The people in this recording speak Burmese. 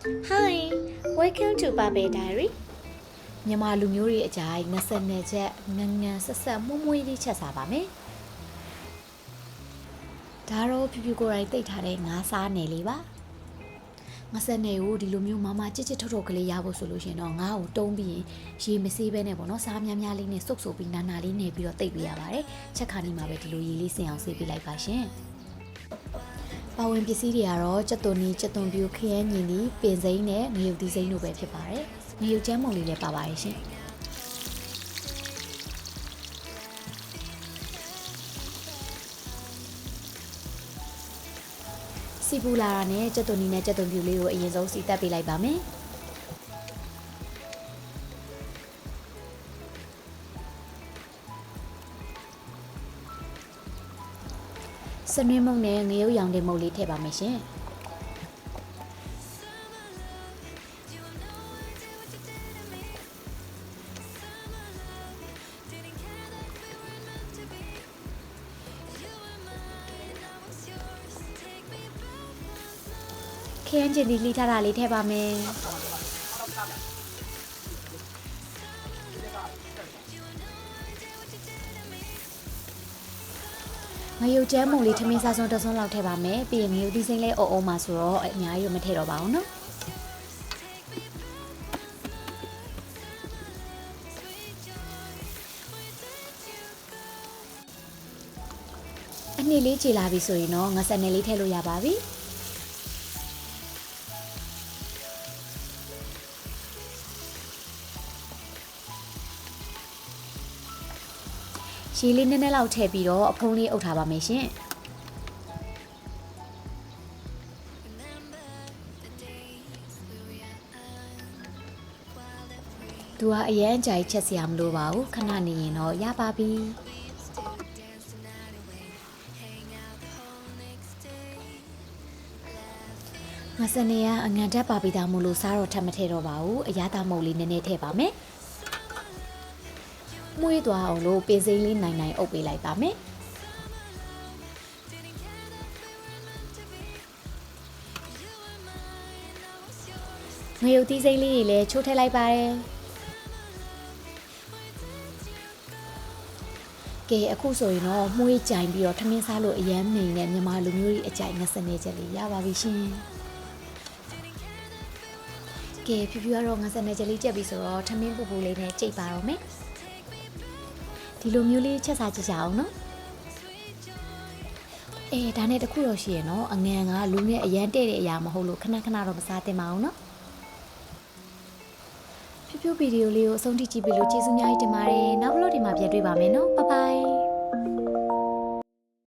Hi, welcome to Babe Diary. မြန်မာလူမျိုးတွေအကြိုက်20နှစ်ချက်ငန်းဆက်ဆက်မှုမွေးလေးချက်စားပါမယ်ဒါတော့ဖြူဖြူကိုယ်တိုင်တိတ်ထားတဲ့ငါးစားနယ်လေးပါငါဆက်နယ်ကိုဒီလိုမျိုးမမချစ်ချစ်ထုတ်ထုတ်ကလေးရဖို့ဆိုလို့ရှင်တော့ငါ့ကိုတုံးပြီးရင်ရေမစေးပဲနဲ့ပေါ့နော်စားများများလေးနဲ့စုပ်စုပ်ပြီးနာနာလေးနဲ့ပြီးတော့တိတ်ပေးရပါတယ်ချက်ခါနီမှာပဲဒီလိုရေလေးစင်အောင်စေးပေးလိုက်ပါရှင်ပါဝင်ပစ္စည်းတွေကတော့ကြက်သွန်နီကြက်သွန်ပြူခရမ်းညင်နီပင်စိမ်းနဲ့ငရုတ်သီးစိမ်းတို့ပဲဖြစ်ပါတယ်ငရုတ်ချမ်းမုံလေးလည်းပါပါတယ်ရှင်စီပူလာတာနဲ့ကြက်သွန်နီနဲ့ကြက်သွန်ပြူလေးကိုအရင်ဆုံးစီတက်ပေးလိုက်ပါမယ်စနွေးမုံနဲ့ငရုတ်ရောင်တဲ့မုံလေးထည့်ပါမယ်ရှင်ခရမ်းချင်ဒီလှီထားတာလေးထည့်ပါမယ်ငရုတ်ချမ်းမုံလေးထမင်းစားစုံတစ်စုံလောက်ထည့်ပါမယ်ပြီးရင်ငရုတ်သီးစိမ်းလေးအုံအုံမှာဆိုတော့အများကြီးမထည့်တော့ပါဘူးနော်အနည်းလေးခြေလာပြီဆိုရင်တော့ငါဆက်နယ်လေးထည့်လို့ရပါပြီရေလေးနည်းနည်းလောက်ထည့်ပြီးတော့အဖုံးလေးအုပ်ထားပါမယ်ရှင်သူကအရန်ကြိုက်ချက်စရာမလိုပါဘူးခဏနေရင်တော့ရပါပြီငါစနေကအငံတက်ပါပြီးသားမို့လို့စားတော့ထပ်မထည့်တော့ပါဘူးအရသာမုတ်လေးနည်းနည်းထည့်ပါမယ်မွေးသွားအောင်လို့ပေစိမ်းလေးနိုင်နိုင်အုပ်ပေးလိုက်ပါမယ်ငရုတ်သီးစိမ်းလေးတွေလည်းချိုးထည့်လိုက်ပါတယ်ကဲအခုဆိုရင်တော့မွေးကြိုင်ပြီးတော့ထမင်းစားလို့အရမ်းနေတဲ့မြန်မာလူမျိုးတွေအကြိုက်ငါစနေချက်လေးရပါပြီရှင်ကဲဖြူဖြူကတော့ငါစနေချက်လေးကြက်ပြီဆိုတော့ထမင်းပူပူလေးနဲ့ကြိတ်ပါတော့မယ်ဒီလိုမျိုးလေးချက်စားကြကြအောင်နော်ဒါနဲ့တခုတော့ရှိရနော်အငန်ကလူနဲ့အရန်တဲ့တဲ့အရာမဟုတ်လို့ခဏခဏတော့မစားသင့်ပါဘူးနော်ဖြူဖြူဗီဒီယိုလေးကိုအဆုံးထိကြည့်ပြီးလို့ကျေးဇူးများကြီးတင်ပါတယ်နောက်ဘလော့ဒီမှာပြန်တွေ့ပါမယ်နော်ဘိုင်ဘိုင်